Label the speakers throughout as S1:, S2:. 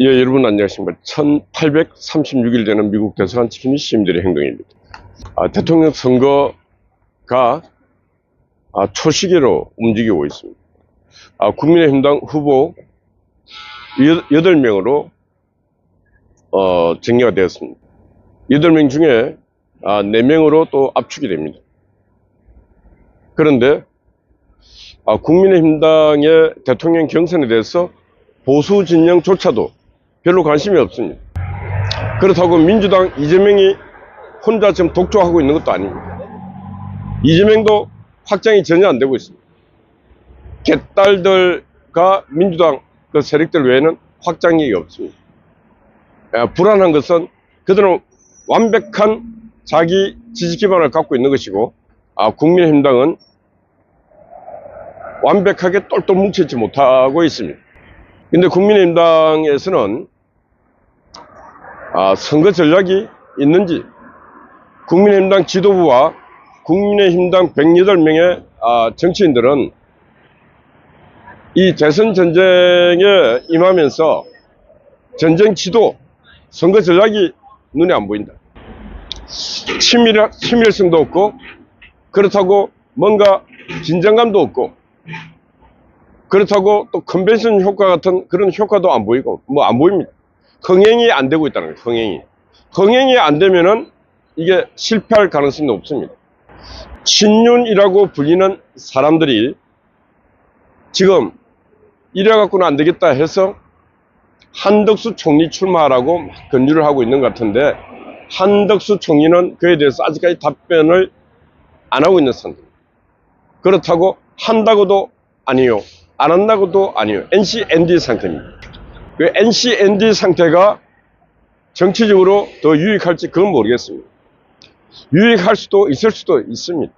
S1: 예, 여러분 안녕하십니까. 1836일 되는 미국 대사관 지키는 시민들의 행동입니다. 대통령 선거가 초시계로 움직이고 있습니다. 국민의힘당 후보 8명으로 정리가 되었습니다. 8명 중에 4명으로 또 압축이 됩니다. 그런데 국민의힘당의 대통령 경선에 대해서 보수 진영조차도 별로 관심이 없습니다. 그렇다고 민주당 이재명이 혼자 지금 독주하고 있는 것도 아닙니다. 이재명도 확장이 전혀 안 되고 있습니다. 개딸들과 민주당 그 세력들 외에는 확장력이 없습니다. 불안한 것은 그들은 완벽한 자기 지지 기반을 갖고 있는 것이고, 국민의힘당은 완벽하게 똘똘 뭉치지 못하고 있습니다. 근데 국민의힘당에서는 선거 전략이 있는지, 국민의힘당 지도부와 국민의힘당 108명의 정치인들은 이 대선 전쟁에 임하면서 전쟁 지도, 선거 전략이 눈에 안 보인다. 친밀성도 없고, 그렇다고 뭔가 긴장감도 없고, 그렇다고 또 컨벤션 효과 같은 그런 효과도 안 보이고, 안 보입니다. 흥행이 안 되고 있다는 거예요. 흥행이 안 되면은 이게 실패할 가능성이 높습니다. 친윤이라고 불리는 사람들이 지금 이래갖고는 안 되겠다 해서 한덕수 총리 출마하라고 권유를 하고 있는 것 같은데, 한덕수 총리는 그에 대해서 아직까지 답변을 안 하고 있는 상태입니다. 그렇다고 한다고도 아니요, 안 한다고도 아니요. NCND 상태입니다. 그 NCND 상태가 정치적으로 더 유익할지 그건 모르겠습니다. 유익할 수도 있을 수도 있습니다.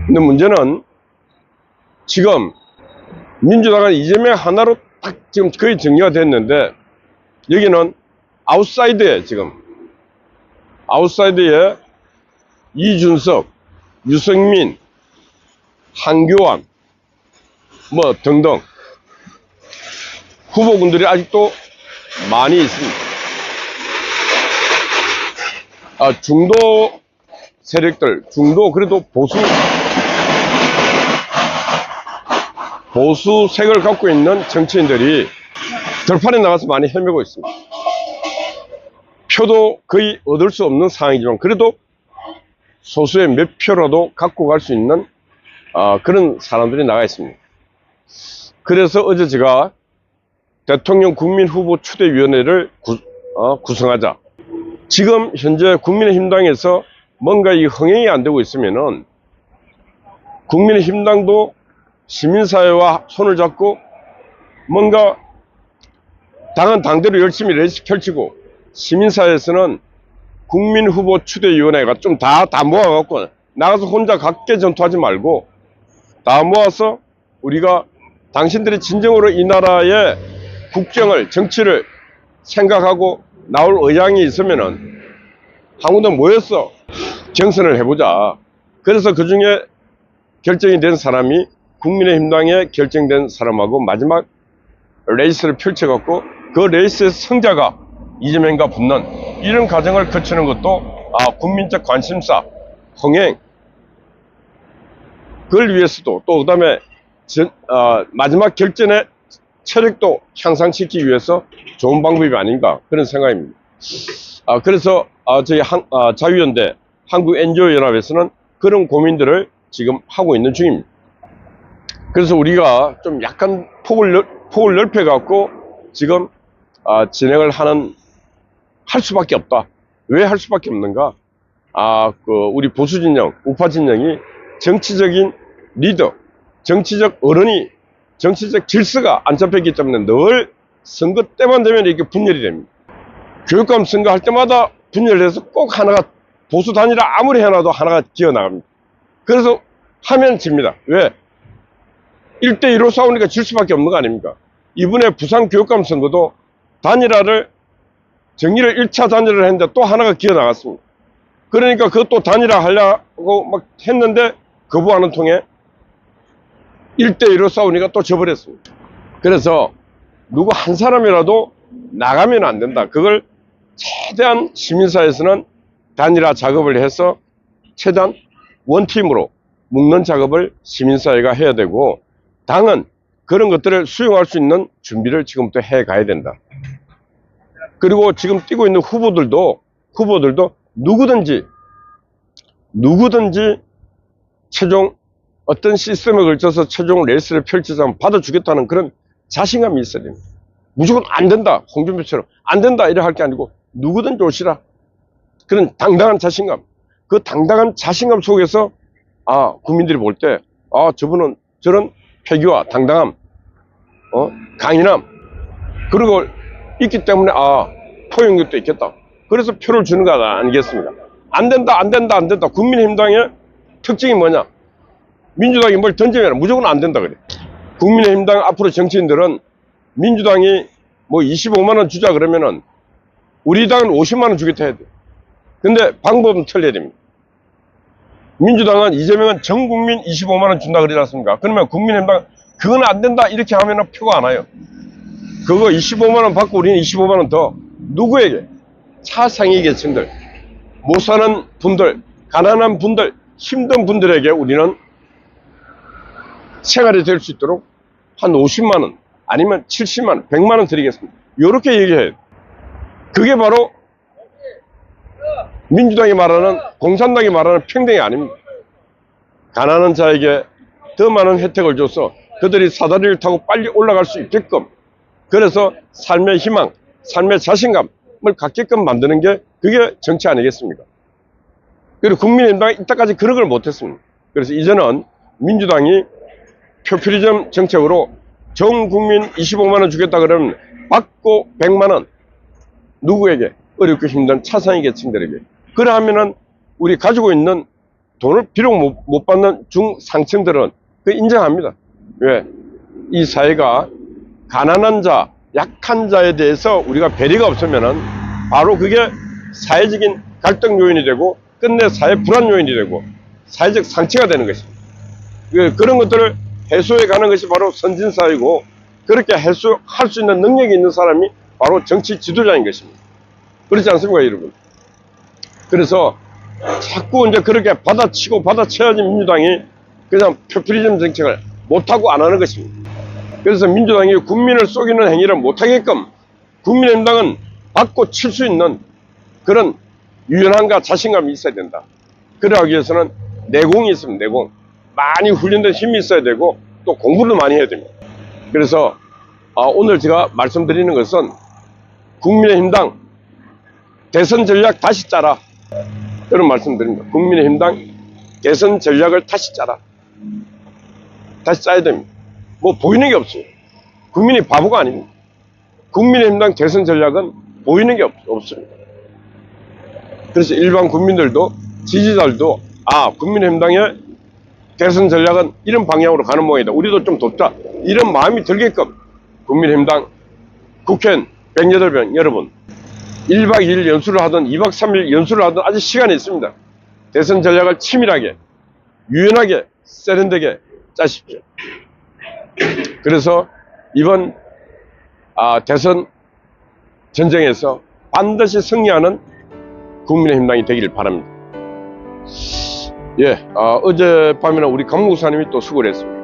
S1: 근데 문제는 지금 민주당은 이재명 하나로 딱 지금 거의 정리가 됐는데, 여기는 아웃사이드에 아웃사이드에 이준석, 유승민, 한교안 등등 후보군들이 아직도 많이 있습니다. 중도 세력들, 그래도 보수색을 갖고 있는 정치인들이 들판에 나가서 많이 헤매고 있습니다. 표도 거의 얻을 수 없는 상황이지만 그래도 소수의 몇 표라도 갖고 갈 수 있는 그런 사람들이 나가 있습니다. 그래서 어제 제가 대통령 국민후보 추대위원회를 구성하자. 지금 현재 국민의힘당에서 뭔가 이 흥행이 안 되고 있으면은 국민의힘당도 시민사회와 손을 잡고 뭔가 당은 당대로 열심히 레이스 펼치고, 시민사회에서는 국민후보 추대위원회가 좀 다 모아갖고 나가서 혼자 각계 전투하지 말고 다 모아서 우리가 당신들이 진정으로 이 나라의 국정을, 정치를 생각하고 나올 의향이 있으면은 한 군데 모여서 경선을 해보자. 그래서 그 중에 결정이 된 사람이 국민의힘당에 결정된 사람하고 마지막 레이스를 펼쳐갖고 그 레이스의 승자가 이재명과 붙는 이런 과정을 거치는 것도 국민적 관심사, 흥행, 그걸 위해서도 또 그다음에 마지막 결전의 체력도 향상시키기 위해서 좋은 방법이 아닌가, 그런 생각입니다. 그래서 저희 자유연대 한국NGO연합에서는 그런 고민들을 지금 하고 있는 중입니다. 그래서 우리가 좀 약간 폭을 넓혀갖고 지금 진행을 할 수밖에 없다. 왜 할 수밖에 없는가? 우리 보수 진영, 우파 진영이 정치적인 리더, 정치적 어른이, 정치적 질서가 안 잡혔기 때문에 늘 선거 때만 되면 이렇게 분열이 됩니다. 교육감 선거 할 때마다 분열해서 꼭 하나가, 보수 단일화 아무리 해놔도 하나가 기어나갑니다. 그래서 하면 집니다. 왜? 1대1로 싸우니까 질 수밖에 없는 거 아닙니까? 이번에 부산 교육감 선거도 정리를 1차 단일화를 했는데 또 하나가 기어나갔습니다. 그러니까 그것도 단일화 하려고 막 했는데 거부하는 통에 1대1로 싸우니까 또 져버렸습니다. 그래서 누구 한 사람이라도 나가면 안 된다. 그걸 최대한 시민사회에서는 단일화 작업을 해서 최대한 원팀으로 묶는 작업을 시민사회가 해야 되고, 당은 그런 것들을 수용할 수 있는 준비를 지금부터 해 가야 된다. 그리고 지금 뛰고 있는 후보들도 누구든지 최종 어떤 시스템에 걸쳐서 최종 레이스를 펼쳐서 받아주겠다는 그런 자신감이 있어야 됩니다. 무조건 안 된다, 홍준표처럼 안 된다 이래 할 게 아니고 누구든지 오시라, 그런 당당한 자신감, 그 당당한 자신감 속에서 국민들이 볼 때 저분은 저런 패기와 당당함, 강인함, 그리고 있기 때문에 포용력도 있겠다. 그래서 표를 주는 거 아니겠습니까? 안 된다. 국민의힘당의 특징이 뭐냐? 민주당이 뭘 던지면 무조건 안 된다 그래. 국민의힘당 앞으로 정치인들은 민주당이 뭐 25만 원 주자 그러면은 우리 당은 50만 원 주겠다 해야 돼. 근데 방법은 틀려야 됩니다. 민주당은 이재명은 전 국민 25만 원 준다 그러지 않습니까? 그러면 국민의힘당 그건 안 된다 이렇게 하면은 표가 안 와요. 그거 25만 원 받고 우리는 25만 원 더 누구에게? 차상위 계층들, 못 사는 분들, 가난한 분들, 힘든 분들에게 우리는 생활이 될 수 있도록 한 50만 원 아니면 70만 원, 100만 원 드리겠습니다. 이렇게 얘기해요. 그게 바로 민주당이 말하는, 공산당이 말하는 평등이 아닙니다. 가난한 자에게 더 많은 혜택을 줘서 그들이 사다리를 타고 빨리 올라갈 수 있게끔, 그래서 삶의 희망, 삶의 자신감을 갖게끔 만드는 게 그게 정치 아니겠습니까? 그리고 국민의힘당이 이때까지 그런 걸 못했습니다. 그래서 이제는 민주당이 포퓰리즘 정책으로 전 국민 25만 원 주겠다 그러면 받고 100만 원 누구에게? 어렵고 힘든 차상위 계층들에게. 그러하면은 우리 가지고 있는 돈을 비록 못 받는 중상층들은 그 인정합니다. 왜? 이 사회가 가난한 자, 약한 자에 대해서 우리가 배려가 없으면은 바로 그게 사회적인 갈등 요인이 되고 끝내 사회 불안 요인이 되고 사회적 상처가 되는 것입니다. 그런 것들을 해소해 가는 것이 바로 선진사회고, 그렇게 해소할 수 있는 능력이 있는 사람이 바로 정치 지도자인 것입니다. 그렇지 않습니까, 여러분? 그래서 자꾸 이제 그렇게 받아쳐야지 민주당이 그냥 포퓰리즘 정책을 못하고 안 하는 것입니다. 그래서 민주당이 국민을 속이는 행위를 못하게끔 국민의힘당은 받고 칠 수 있는 그런 유연함과 자신감이 있어야 된다. 그러기 위해서는 내공이 있으면 내공, 많이 훈련된 힘이 있어야 되고 또 공부를 많이 해야 됩니다. 그래서 오늘 제가 말씀드리는 것은 국민의힘당 대선 전략 다시 짜라, 그런 말씀드립니다. 국민의힘당 대선 전략을 다시 짜라. 다시 짜야 됩니다. 뭐 보이는 게 없어요. 국민이 바보가 아닙니다. 국민의힘당 대선 전략은 보이는 게 없습니다. 그래서 일반 국민들도, 지지자들도 국민의힘당의 대선 전략은 이런 방향으로 가는 모양이다, 우리도 좀 돕자, 이런 마음이 들게끔 국민의힘당 국회의원 108명 여러분, 1박 2일 연수를 하든 2박 3일 연수를 하든 아직 시간이 있습니다. 대선 전략을 치밀하게, 유연하게, 세련되게 짜십시오. 그래서 이번 대선 전쟁에서 반드시 승리하는 국민의힘당이 되기를 바랍니다. 어젯밤에는 우리 강목사님이 또 수고를 했습니다.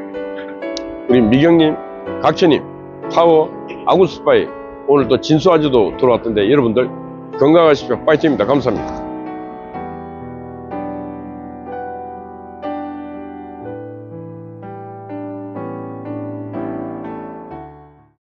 S1: 우리 미경님, 각채님, 타워, 아군스파이, 오늘 또 진수아지도 들어왔던데 여러분들 건강하십시오. 파이팅입니다. 감사합니다.